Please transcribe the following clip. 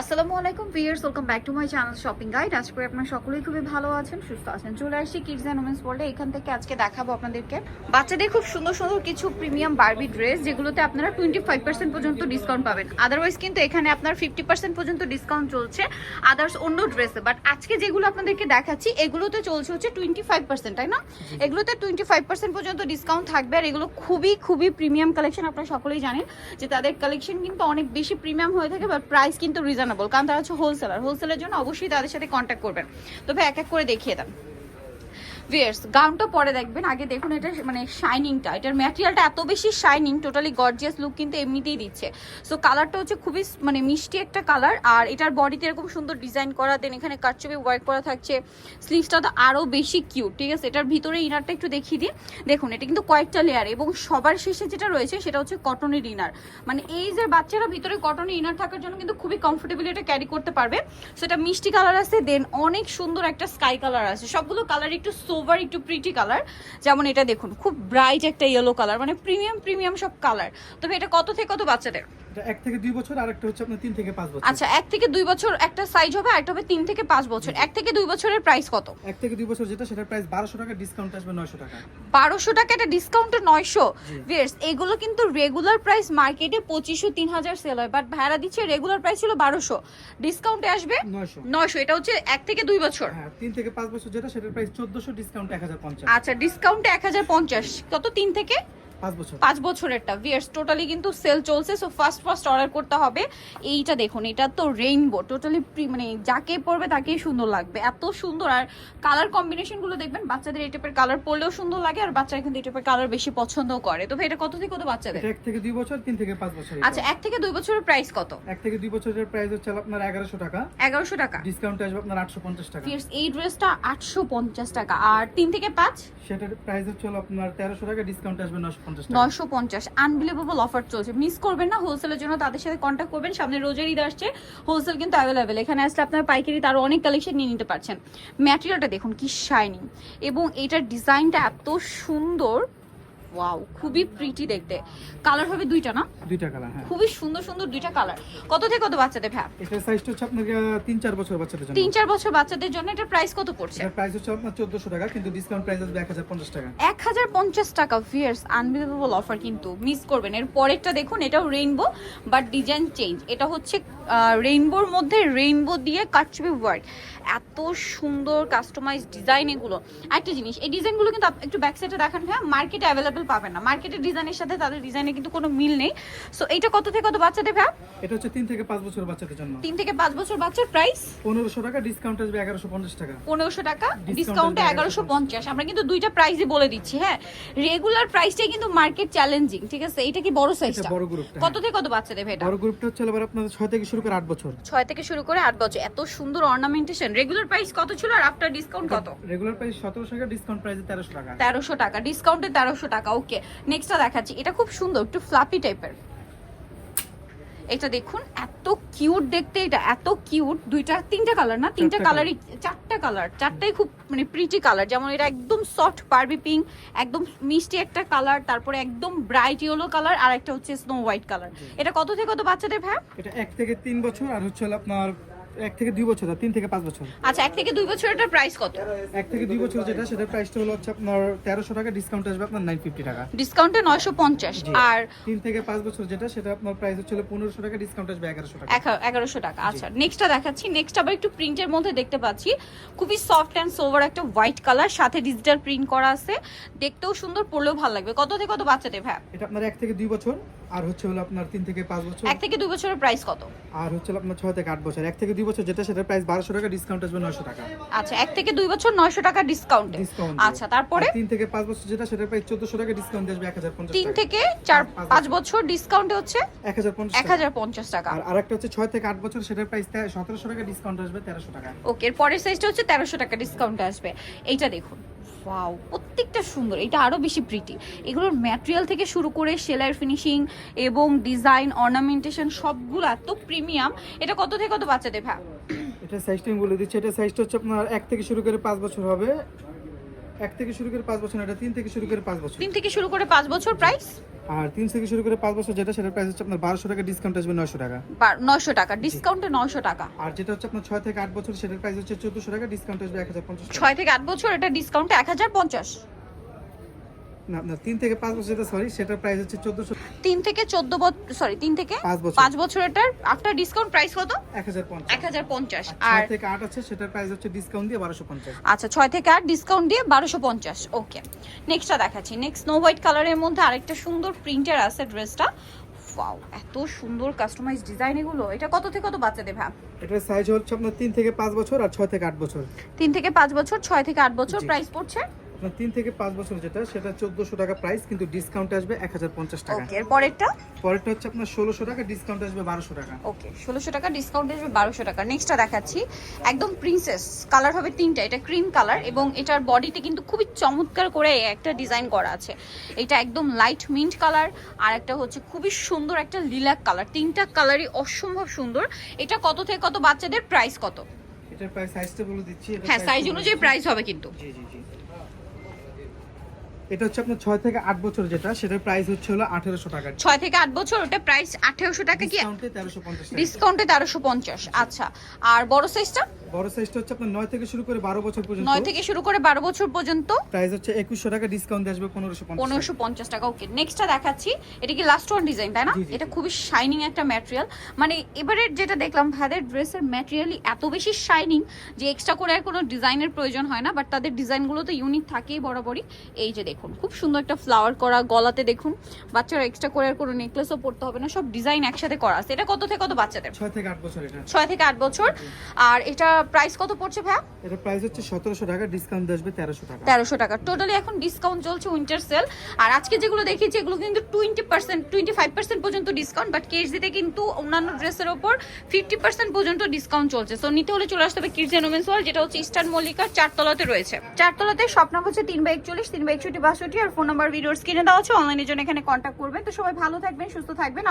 আসসালামু আলাইকুম viewers, welcome back to my channel shopping guide. আজ করে আপনারা সকলেই খুবই ভালো আছেন, সুস্থ আছেন। চলে আসছি কিডস অ্যান্ড উমেন্স ওয়ার্ল্ডে। এখান থেকে আজকে দেখাবো আপনাদেরকে বাচ্চাদের খুব সুন্দর সুন্দর কিছু প্রিমিয়াম বারবি ড্রেস, যেগুলোতে আপনারা 25% পর্যন্ত ডিসকাউন্ট পাবেন। আদারওয়াইজ কিন্তু এখানে আপনার 50% পর্যন্ত ডিসকাউন্ট চলছে আদার্স অন্য ড্রেসে। বাট আজকে যেগুলো আপনাদেরকে দেখাচ্ছি এগুলোতে চলছে হচ্ছে 25%, তাই না? এগুলোতে 25% পর্যন্ত ডিসকাউন্ট থাকবে। আর এগুলো খুবই খুবই প্রিমিয়াম কালেকশন। আপনারা সকলেই জানেন যে তাদের কালেকশন কিন্তু অনেক বেশি প্রিমিয়াম হয়ে থাকে, বাট প্রাইস কিন্তু রিজনেবল, কারণ তারা হচ্ছে হোলসেলের জন্য অবশ্যই তাদের সাথে কন্ট্যাক্ট করবেন। তবে এক এক করে দেখিয়ে দেন ভিউয়ার্স। গাউনটা পরে দেখবেন, আগে দেখুন এটা মানে শাইনিংটা, এটার ম্যাটেরিয়ালটা এত বেশি শাইনিং, টোটালি গর্জিয়াস লুক কিন্তু এমনিতেই দিচ্ছে। সো কালারটা হচ্ছে খুবই মানে মিষ্টি একটা কালার, আর এটার বডিতে এরকম সুন্দর ডিজাইন করা, দেন এখানে কাটচুপি ওয়ার্ক করা থাকছে। স্লিভসটা তো আরও বেশি কিউট, ঠিক আছে? এটার ভিতরে ইনারটা একটু দেখিয়ে দিই। দেখুন এটা কিন্তু কয়েকটা লেয়ার, এবং সবার শেষে যেটা রয়েছে সেটা হচ্ছে কটনের ইনার। মানে এই যে বাচ্চারা ভিতরে কটনের ইনার থাকার জন্য কিন্তু খুবই কমফোর্টেবল এটা ক্যারি করতে পারবে। সো এটা মিষ্টি কালার আছে, দেন অনেক সুন্দর একটা স্কাই কালার আছে। সবগুলো কালার একটু সোভার, একটু প্রিটি কালার। যেমন এটা দেখুন খুব ব্রাইট একটা ইয়েলো কালার, মানে প্রিমিয়াম সব কালার। তবে এটা কত থেকে কত বাচ্চাদের? 1 থেকে 2 বছর, আর একটা হচ্ছে আপনার 3 থেকে 5 বছর। আচ্ছা, 1 থেকে 2 বছর একটা সাইজ হবে, আর একটা হবে 3 থেকে 5 বছর। 1 থেকে 2 বছরের প্রাইস কত? 1 থেকে 2 বছর যেটা, সেটার প্রাইস 1200 টাকা, ডিসকাউন্ট আসবে 900 টাকা। 1200 টাকা, এটা ডিসকাউন্টে 900। ভিউয়ার্স, এগুলো কিন্তু রেগুলার প্রাইস মার্কেটে 2500 3000 সেল হয়, বাট ভাড়া দিচ্ছে রেগুলার প্রাইস ছিল 1200, ডিসকাউন্টে আসবে 900। এটা হচ্ছে 1 থেকে 2 বছর। হ্যাঁ, 3 থেকে 5 বছর যেটা, সেটার প্রাইস 1400, ডিসকাউন্ট 1050। আচ্ছা, ডিসকাউন্টে 1050। কত? 3 থেকে 5 বছরেরটা। ভিউয়ার্স, টোটালি কিন্তু সেল চলছে। সো ফার্স্ট অর্ডার করতে হবে। এইটা দেখুন, এটা তো রেইনবো, টোটালি মানে যাকে পরবে তাকেই সুন্দর লাগবে, এত সুন্দর। আর কালার কম্বিনেশন গুলো দেখবেন, বাচ্চাদের এই টাইপের কালার পরলেও সুন্দর লাগে, আর বাচ্চারা কিন্তু এই টাইপের কালার বেশি পছন্দ করে। তো ভাই এটা কত থেকে কত বাচ্চাদের? 1 থেকে 2 বছর, 3 থেকে 5 বছর। আচ্ছা, 1 থেকে 2 বছরের প্রাইস কত? 1 থেকে 2 বছরের প্রাইস হচ্ছে আপনার 1100 টাকা। 1100 টাকা, ডিসকাউন্ট আসবে আপনার 850 টাকা। ভিউয়ার্স, এই ড্রেসটা 850 টাকা। আর 3 থেকে 5 সেটার প্রাইস হচ্ছে আপনার 1300 টাকা, ডিসকাউন্ট আসবে 950 টাকা। 950। আনবিলিভেবল অফার চলছে, মিস করবেন না। হোলসেলের জন্য তাদের সাথে কন্ট্যাক্ট করবেন। সামনে রোজার ঈদ আসছে, হোলসেল কিন্তু অ্যাভেলেবেল। এখানে আসলে আপনার পাইকারি তারও অনেক কালেকশন নিয়ে নিতে পারছেন। ম্যাটেরিয়ালটা দেখুন কি শাইনিং, এবং এটার ডিজাইনটা এত সুন্দর। ওয়াও, খুবই প্রিটি দেখতে। কালার হবে দুইটা, না? দুইটা কালার, হ্যাঁ। খুবই সুন্দর সুন্দর দুইটা কালার। কত থেকে কত বাচ্চাদের ভ্যাপ? এটার সাইজটা হচ্ছে আপনার 3-4 বছর বাচ্চাদের জন্য। 3-4 বছর বাচ্চাদের জন্য এটার প্রাইস কত পড়ছে? এটার প্রাইস হচ্ছে আপনার 1400 টাকা, কিন্তু ডিসকাউন্ট প্রাইস আসবে 1050 টাকা। 1050 টাকা। ভিউয়ার্স, আনবিলিভেবল অফার, কিন্তু মিস করবেন। এর পরেরটা দেখুন, এটাও রেইনবো, বাট ডিজাইন চেঞ্জ। এটা হচ্ছে রেইনবোর মধ্যে রেইনবো দিয়ে কাটচুপি ওয়ার্ক, এত সুন্দর কাস্টমাইজ ডিজাইন এগুলো। একটা জিনিস, এই ডিজাইনগুলো কিন্তু একটু ব্যাক সাইডে দেখান, হ্যাঁ, মার্কেটে অ্যাভেলেবেল পাবেন না। মার্কেটের ডিজাইনের সাথে তাদের ডিজাইনের কিন্তু কোনো মিল নেই। সো এটা কত থেকে কত বাচ্চাদের ভ্যাপ? এটা হচ্ছে 3 থেকে 5 বছর বাচ্চাদের জন্য। 3 থেকে 5 বছর বাচ্চার প্রাইস 1500 টাকা, ডিসকাউন্ট আসবে 1150 টাকা। 1500 টাকা, ডিসকাউন্টে 1150। আমরা কিন্তু দুইটা প্রাইসই বলে দিচ্ছি, হ্যাঁ। রেগুলার প্রাইসটাই কিন্তু মার্কেট চ্যালেঞ্জিং, ঠিক আছে? এটা কি বড় সাইজটা? বড় গ্রুপটা। কত থেকে কত বাচ্চাদের ভেটা? বড় গ্রুপটা হচ্ছে আবার আপনাদের 6 থেকে শুরু করে 8 বছর। 6 থেকে শুরু করে 8 বছর। এত সুন্দর অর্নামেন্টেশন। রেগুলার প্রাইস কত ছিল, আর আফটার ডিসকাউন্ট কত? রেগুলার প্রাইস 1700 টাকা, ডিসকাউন্ট প্রাইসে 1300 টাকা। 1300 টাকা, ডিসকাউন্টে 1300 টাকা। ওকে, নেক্সটটা দেখাচ্ছি। এটা খুব সুন্দর, একটু ফ্লাপি টাইপের। এটা দেখুন, এত কিউট দেখতে, এটা এত কিউট। তিনটা কালার, না? তিনটা কালারই, চারটা কালার, চারটাই খুব মানে প্রিটি কালার। যেমন এটা একদম সফট বারবি পিঙ্ক, একদম মিষ্টি একটা কালার, তারপরে একদম ব্রাইট ইয়েলো কালার, আর একটা হচ্ছে স্নো হোয়াইট কালার। এটা কত থেকে কত বাচ্চাদের ভ্যাপ? এটা 1 থেকে 3 বছর, আর হচ্ছে আপনার 1 থেকে 2 বছর, আর 3 থেকে 5 বছর। আচ্ছা, 1 থেকে 2 বছর এটার প্রাইস কত? 1 থেকে 2 বছর যেটা, সেটার প্রাইসটা হলো হচ্ছে আপনার 1300 টাকা, ডিসকাউন্ট আসবে আপনার 950 টাকা। ডিসকাউন্টে 950। আর 3 থেকে 5 বছর যেটা, সেটা আপনার প্রাইস হচ্ছে 1500 টাকা, ডিসকাউন্ট আসবে 1100 টাকা। 1100 টাকা। আচ্ছা, নেক্সটটা দেখাচ্ছি। নেক্সট আবার একটু প্রিন্টের মধ্যে দেখতে পাচ্ছি, খুবই সফট অ্যান্ড সোভার একটা হোয়াইট কালার, সাথে ডিজিটাল প্রিন্ট করা আছে। দেখতেও সুন্দর, পরলেও ভালো লাগবে। কত থেকে কত বাচ্চাদের ভ্যাপ? এটা আপনার 1 থেকে 2 বছর, আর হচ্ছে আপনার 3 থেকে 5 বছর। 1 থেকে 2 বছরের প্রাইস কত? আর হচ্ছে আপনার 6 থেকে 8 বছর। 1 থেকে 2 বছর যেটা, সেটার প্রাইস 1200 টাকা, ডিসকাউন্ট আসবে 900 টাকা। আচ্ছা, 1 থেকে 2 বছর 900 টাকা ডিসকাউন্টে। আচ্ছা, তারপরে 3 থেকে 5 বছর যেটা, সেটার প্রাইস 1400 টাকা, ডিসকাউন্ট আসবে 1050 টাকা। 3 থেকে 4-5 বছর ডিসকাউন্টে হচ্ছে 1050 টাকা। আর আরেকটা হচ্ছে 6 থেকে 8 বছর, সেটার প্রাইস 1700 টাকা, ডিসকাউন্ট আসবে 1300 টাকা। ওকে, এর পরের সাইজটা হচ্ছে 1300 টাকা, ডিসকাউন্টে আসবে। এইটা দেখুন, ওয়াও, প্রত্যেকটা সুন্দর। এটা আরো বেশি প্রিটি। এগুলোর ম্যাটেরিয়াল থেকে শুরু করে সেলাই ফিনিশিং এবং ডিজাইন অর্নামেন্টেশন সবগুলো এত প্রিমিয়াম। এটা কত থেকে কত বাচ্চাদের ভ্যাপ? এটা সাইজটা আমি বলে দিচ্ছি। এটা সাইজটা হচ্ছে আপনার 1 থেকে শুরু করে 5 বছর হবে, 1 থেকে শুরু করে 5 বছর, এটা 3 থেকে শুরু করে 5 বছর। 3 থেকে শুরু করে 5 বছর প্রাইস, আর 3 থেকে শুরু করে 5 বছর যেটা সেটার প্রাইস হচ্ছে আপনার 1200 টাকা, ডিসকাউন্ট আসবে 900 টাকা। 900 টাকা, ডিসকাউন্টে 900 টাকা। আর যেটা হচ্ছে আপনার 6 থেকে 8 বছর সেটার প্রাইস হচ্ছে 1400 টাকা, ডিসকাউন্ট আসবে 1050 টাকা। 6 থেকে 8 বছর এটা ডিসকাউন্টে 1050। না না, 3 থেকে 5 বছর যেটা সরি সেটার প্রাইস হচ্ছে 1400। 3 থেকে 14 বছর, সরি 3 থেকে 5 বছর এটার আফটার ডিসকাউন্ট প্রাইস কত? 1050। 1050। আর আর 6 থেকে 8 আছে সেটার প্রাইস হচ্ছে ডিসকাউন্ট দিয়ে 1250। আচ্ছা 6 থেকে 8 ডিসকাউন্ট দিয়ে 1250। ওকে, নেক্সটটা দেখাচ্ছি। নেক্সট স্নো হোয়াইট কালারের মধ্যে আরেকটা সুন্দর প্রিন্টার আছে ড্রেসটা। ওয়াও, এত সুন্দর কাস্টমাইজ ডিজাইন এগুলো। এটা কত থেকে কত বাচ্চাদের ভাই? এটার সাইজ হচ্ছে আপনার 3 থেকে 5 বছর আর 6 থেকে 8 বছর। 3 থেকে 5 বছর, 6 থেকে 8 বছর। জি। প্রাইস পড়ছে আপনার 3 থেকে 5 বছর যেটা সেটা 1400 টাকা প্রাইস, কিন্তু ডিসকাউন্ট আসবে 1050 টাকা। ওকে। এর পরেরটা পরেরটা হচ্ছে আপনার 1600 টাকা, ডিসকাউন্ট আসবে 1200 টাকা। ওকে, 1600 টাকা ডিসকাউন্ট আসবে 1200 টাকা। নেক্সটটা দেখাচ্ছি, একদম প্রিন্সেস কালার হবে তিনটা। এটা ক্রিম কালার এবং এটার বডিতে কিন্তু খুবই চমৎকার করে একটা ডিজাইন করা আছে। এটা একদম লাইট মিন্ট কালার, আর একটা হচ্ছে খুবই সুন্দর একটা লিলাক কালার। তিনটা কালারই অসম্ভব সুন্দর। এটা কত থেকে কত বাচ্চাদের, প্রাইস কত? এটার প্রাইস সাইজটা বলে দিচ্ছি। হ্যাঁ, সাইজ অনুযায়ী প্রাইস হবে কিন্তু। জি জি জি। এটা হচ্ছে আপনার 6 থেকে 8 বছর যেটা সেটার প্রাইস হচ্ছে হলো 1800 টাকা। 6 থেকে 8 বছর ওটা প্রাইস 1800 টাকা কি? ডিসকাউন্টে 1350 টাকা। ডিসকাউন্টে 1350। আচ্ছা, আর বড় সাইজটা? বড় সাইজটা হচ্ছে আপনার 9 থেকে শুরু করে 12 বছর পর্যন্ত। 9 থেকে শুরু করে 12 বছর পর্যন্ত প্রাইস হচ্ছে 2100 টাকা, ডিসকাউন্ট আসবে 1550। 1550 টাকা। ওকে, নেক্সটটা দেখাচ্ছি। এটা কি লাস্ট ওয়ান ডিজাইন, তাই না? জি, জি, এটা জি। খুবই শাইনিং একটা ম্যাটেরিয়াল। মানে এবারের যেটা দেখলাম ভাইদের ড্রেসের ম্যাটেরিয়ালই এত বেশি শাইনিং যে এক্সট্রা করে আর কোনো ডিজাইনের প্রয়োজন হয় না, বাট তাদের ডিজাইনগুলো তো ইউনিক থাকেই বরাবরই। এই যে দেখুন, খুব সুন্দর একটা ফ্লাওয়ার করা, গলাতে দেখুন। বাচ্চারা এক্সট্রা করে আর কোনো নেকলেসও পরতে হবে না, সব ডিজাইন একসাথে করা আছে। এটা কত থেকে কত বাচ্চাদের? 6 থেকে 8 বছর এটা। 6 থেকে 8 বছর। আর এটা প্রাইস কত পড়ছে ভাই? এটা প্রাইস হচ্ছে 1700 টাকা, ডিসকাউন্ট আসবে 1300 টাকা। 1300 টাকা। টোটালি এখন ডিসকাউন্ট চলছে, উইন্টার সেল। আর আজকে যেগুলো দেখিয়েছি এগুলো কিন্তু 20%, 25% পর্যন্ত ডিসকাউন্ট, বাট কেজিতে কিন্তু অন্যান্য ড্রেসের ওপর 50% পর্যন্ত ডিসকাউন্ট চলছে। সো নিতে হলে চলে আসতে হবে কিডস এন্ড ওমেন্স ওয়ার্ল্ড, যেটা হচ্ছে ইস্টার্ন মল্লিকার 4 তলাতে রয়েছে। 4 তলাতে শপ নাম্বার হচ্ছে 3/41, 3/61, 62 আর ফোন নাম্বার ভিডিওর স্ক্রিনে দেওয়া আছে। অনলাইনের জন্য এখানে কন্ট্যাক্ট করবেন। তো সবাই ভালো থাকবেন, সুস্থ থাকবেন।